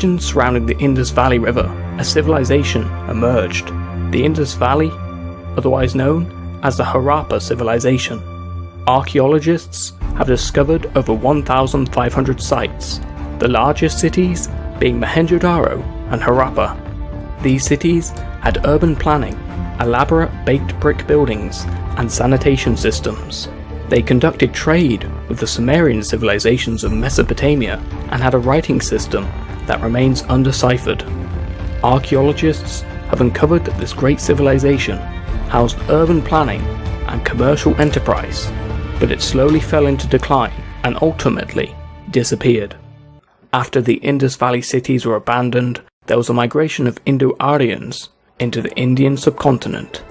region surrounding the Indus Valley River, a civilization emerged. The Indus Valley, otherwise known as the Harappa civilization. Archaeologists have discovered over 1,500 sites, the largest cities being Mohenjo-Daro and Harappa. These cities had urban planning, elaborate baked brick buildings, and sanitation systems. They conducted trade with the Sumerian civilizations of Mesopotamia and had a writing system that remains undeciphered. Archaeologists have uncovered that this great civilization housed urban planning and commercial enterprise, but it slowly fell into decline and ultimately disappeared. After the Indus Valley cities were abandoned, there was a migration of Indo-Aryans into the Indian subcontinent.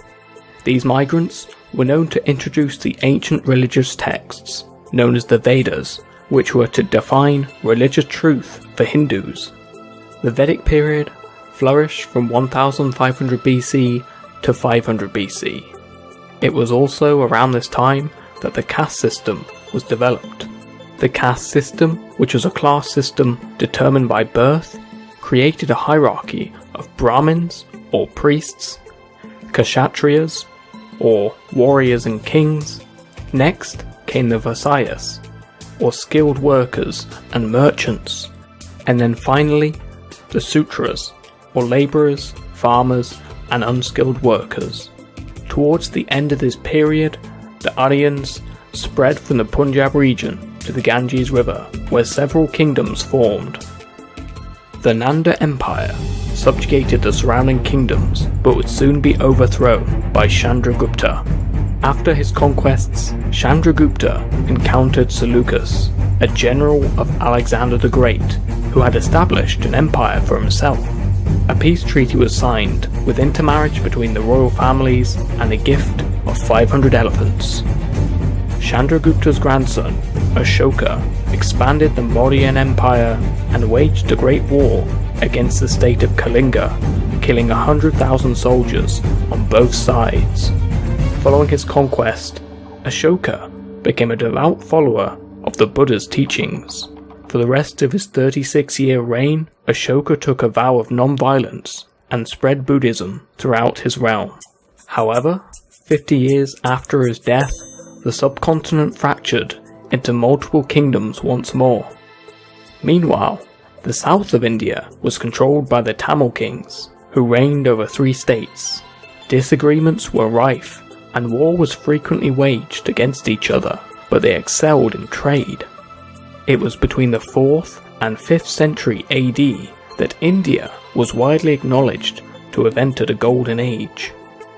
These migrants were known to introduce the ancient religious texts, known as the Vedas, which were to define religious truth for Hindus. The Vedic period flourished from 1500 BC to 500 BC. It was also around this time that the caste system was developed. The caste system, which was a class system determined by birth, created a hierarchy of Brahmins or priests, Kshatriyas or warriors and kings. Next came the Vaisyas, or skilled workers and merchants, and then finally the Sudras, or labourers, farmers and unskilled workers. Towards the end of this period, the Aryans spread from the Punjab region to the Ganges River, where several kingdoms formed. The Nanda Empire subjugated the surrounding kingdoms, but would soon be overthrown by Chandragupta. After his conquests, Chandragupta encountered Seleucus, a general of Alexander the Great, who had established an empire for himself. A peace treaty was signed, with intermarriage between the royal families and a gift of 500 elephants. Chandragupta's grandson, Ashoka, expanded the Mauryan Empire and waged a great war against the state of Kalinga, killing 100,000 soldiers on both sides. Following his conquest, Ashoka became a devout follower of the Buddha's teachings. For the rest of his 36-year reign, Ashoka took a vow of non-violence and spread Buddhism throughout his realm. However, 50 years after his death, the subcontinent fractured into multiple kingdoms once more. Meanwhile, the south of India was controlled by the Tamil kings, who reigned over 3 states. Disagreements were rife, and war was frequently waged against each other, but they excelled in trade. It was between the 4th and 5th century AD that India was widely acknowledged to have entered a golden age.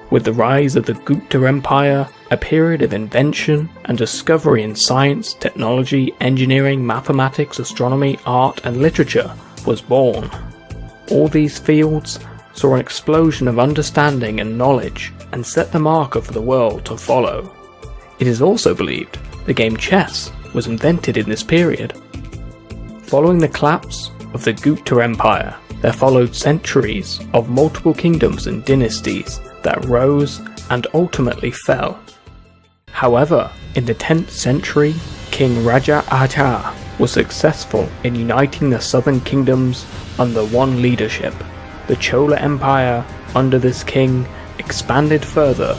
With the rise of the Gupta Empire, a period of invention and discovery in science, technology, engineering, mathematics, astronomy, art and literature was born. All these fields saw an explosion of understanding and knowledge and set the marker for the world to follow. It is also believed the game chess was invented in this period. Following the collapse of the Gupta Empire, there followed centuries of multiple kingdoms and dynasties that rose and ultimately fell. However, in the 10th century, King Raja Aja was successful in uniting the southern kingdoms under one leadership. The Chola Empire, under this king, expanded further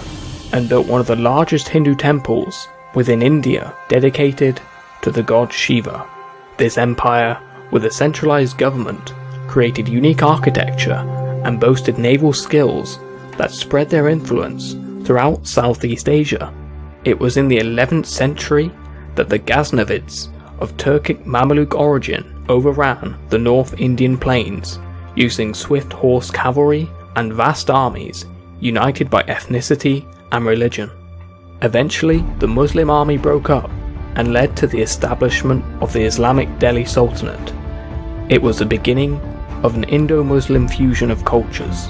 and built one of the largest Hindu temples within India dedicated to the god Shiva. This empire, with a centralized government, created unique architecture and boasted naval skills that spread their influence throughout Southeast Asia. It was in the 11th century that the Ghaznavids of Turkic Mamluk origin overran the North Indian plains, using swift horse cavalry and vast armies united by ethnicity and religion. Eventually, the Muslim army broke up and led to the establishment of the Islamic Delhi Sultanate. It was the beginning of an Indo-Muslim fusion of cultures.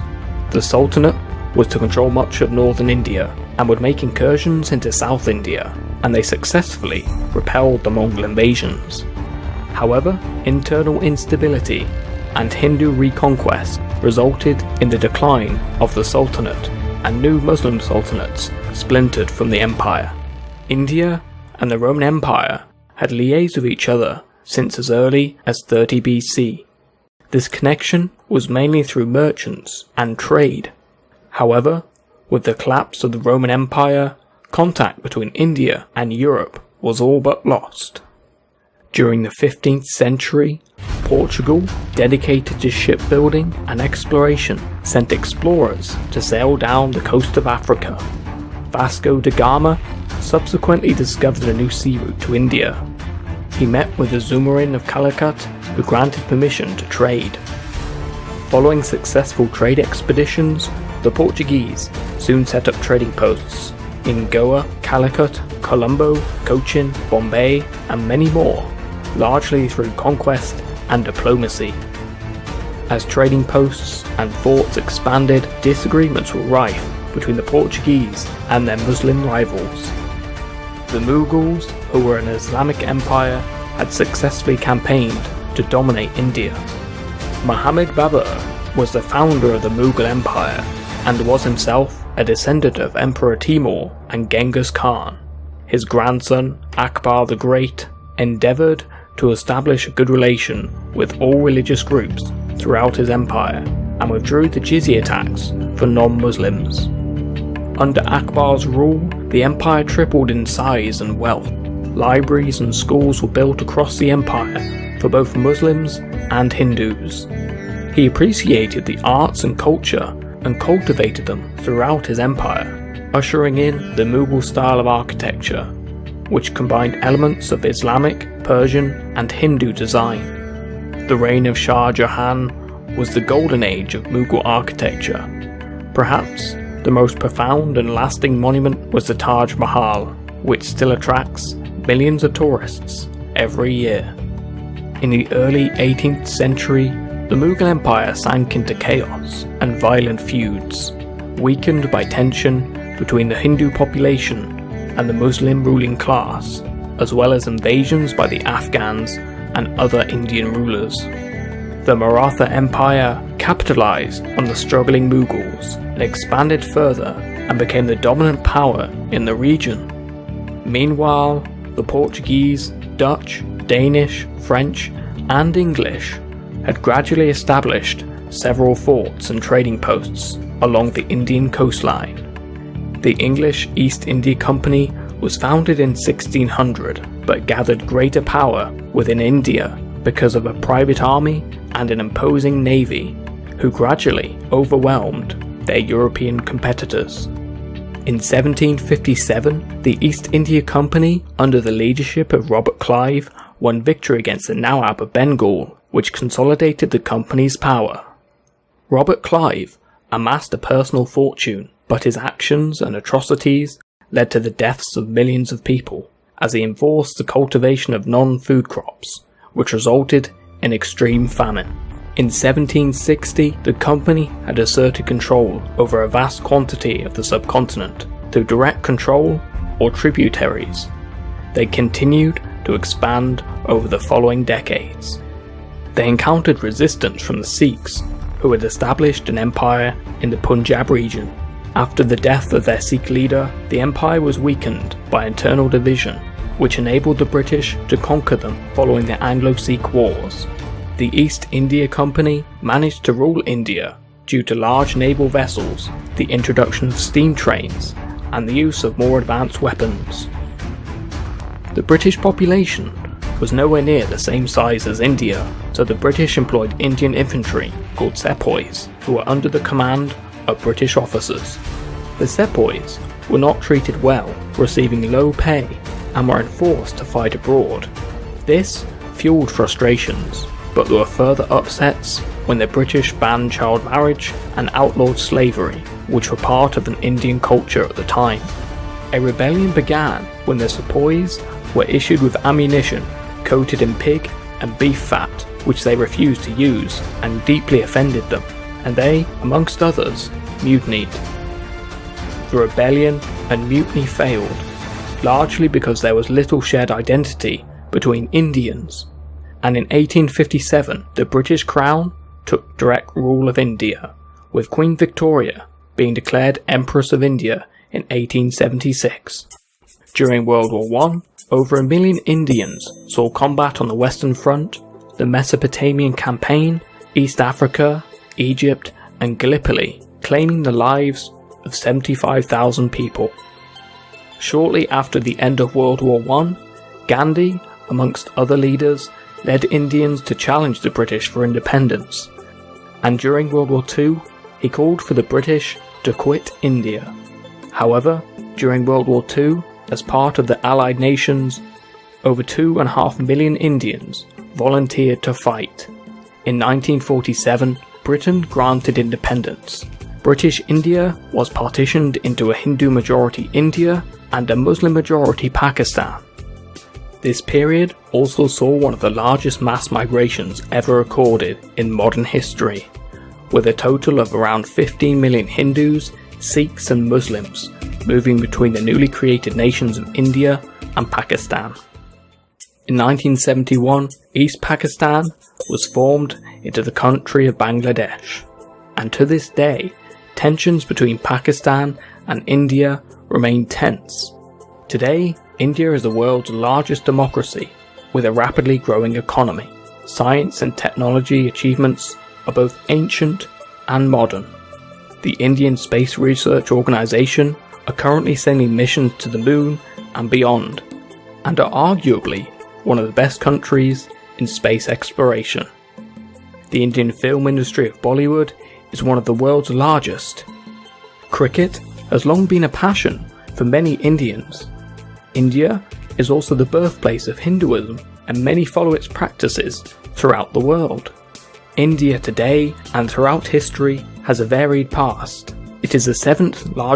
The Sultanate was to control much of northern India and would make incursions into South India, and they successfully repelled the Mongol invasions. However, internal instability and Hindu reconquest resulted in the decline of the Sultanate, and new Muslim sultanates splintered from the empire. India and the Roman Empire had liaised with each other since as early as 30 BC. This connection was mainly through merchants and trade. However, with the collapse of the Roman Empire, contact between India and Europe was all but lost. During the 15th century, Portugal, dedicated to shipbuilding and exploration, sent explorers to sail down the coast of Africa. Vasco da Gama subsequently discovered a new sea route to India. He met with the Zumarin of Calicut, who granted permission to trade. Following successful trade expeditions, the Portuguese soon set up trading posts in Goa, Calicut, Colombo, Cochin, Bombay, and many more, largely through conquest and diplomacy. As trading posts and forts expanded, disagreements were rife between the Portuguese and their Muslim rivals. The Mughals, who were an Islamic empire, had successfully campaigned to dominate India. Muhammad Babur was the founder of the Mughal Empire and was himself a descendant of Emperor Timur and Genghis Khan. His grandson, Akbar the Great, endeavoured to establish a good relation with all religious groups throughout his empire and withdrew the jizya tax for non-Muslims. Under Akbar's rule, the empire tripled in size and wealth. Libraries and schools were built across the empire for both Muslims and Hindus. He appreciated the arts and culture and cultivated them throughout his empire, ushering in the Mughal style of architecture, which combined elements of Islamic, Persian, and Hindu design. The reign of Shah Jahan was the golden age of Mughal architecture. Perhaps the most profound and lasting monument was the Taj Mahal, which still attracts millions of tourists every year. In the early 18th century, the Mughal Empire sank into chaos and violent feuds, weakened by tension between the Hindu population and the Muslim ruling class, as well as invasions by the Afghans and other Indian rulers. The Maratha Empire capitalized on the struggling Mughals and expanded further and became the dominant power in the region. Meanwhile, the Portuguese, Dutch, Danish, French, and English had gradually established several forts and trading posts along the Indian coastline. The English East India Company was founded in 1600 but gathered greater power within India because of a private army and an imposing navy, who gradually overwhelmed their European competitors. In 1757, the East India Company, under the leadership of Robert Clive, won victory against the Nawab of Bengal, which consolidated the company's power. Robert Clive amassed a personal fortune, but his actions and atrocities led to the deaths of millions of people, as he enforced the cultivation of non-food crops, which resulted in extreme famine. In 1760, the company had asserted control over a vast quantity of the subcontinent through direct control or tributaries. They continued to expand over the following decades. They encountered resistance from the Sikhs, who had established an empire in the Punjab region. After the death of their Sikh leader, the empire was weakened by internal division, which enabled the British to conquer them following the Anglo-Sikh Wars. The East India Company managed to rule India due to large naval vessels, the introduction of steam trains, and the use of more advanced weapons. The British population was nowhere near the same size as India, so the British employed Indian infantry called sepoys, who were under the command of British officers. The sepoys were not treated well, receiving low pay, and were enforced to fight abroad. This fueled frustrations, but there were further upsets when the British banned child marriage and outlawed slavery, which were part of an Indian culture at the time. A rebellion began when the sepoys were issued with ammunition coated in pig and beef fat, which they refused to use and deeply offended them, and they, amongst others, mutinied. The rebellion and mutiny failed, largely because there was little shared identity between Indians, and in 1857 the British Crown took direct rule of India, with Queen Victoria being declared Empress of India in 1876. During World War I, over 1 million Indians saw combat on the Western Front, the Mesopotamian Campaign, East Africa, Egypt, and Gallipoli, claiming the lives of 75,000 people. Shortly after the end of World War I, Gandhi, amongst other leaders, led Indians to challenge the British for independence, and during World War II, he called for the British to quit India. However, during World War II, as part of the Allied nations, over 2.5 million Indians volunteered to fight. In 1947, Britain granted independence. British India was partitioned into a Hindu-majority India and a Muslim-majority Pakistan. This period also saw one of the largest mass migrations ever recorded in modern history, with a total of around 15 million Hindus, Sikhs and Muslims moving between the newly created nations of India and Pakistan. In 1971, East Pakistan was formed into the country of Bangladesh, and to this day, tensions between Pakistan and India remain tense. Today, India is the world's largest democracy, with a rapidly growing economy. Science and technology achievements are both ancient and modern. The Indian Space Research Organisation are currently sending missions to the moon and beyond, and are arguably one of the best countries in space exploration. The Indian film industry of Bollywood is one of the world's largest. Cricket has long been a passion for many Indians. India is also the birthplace of Hinduism, and many follow its practices throughout the world. India today and throughout history has a varied past. It is the 7th largest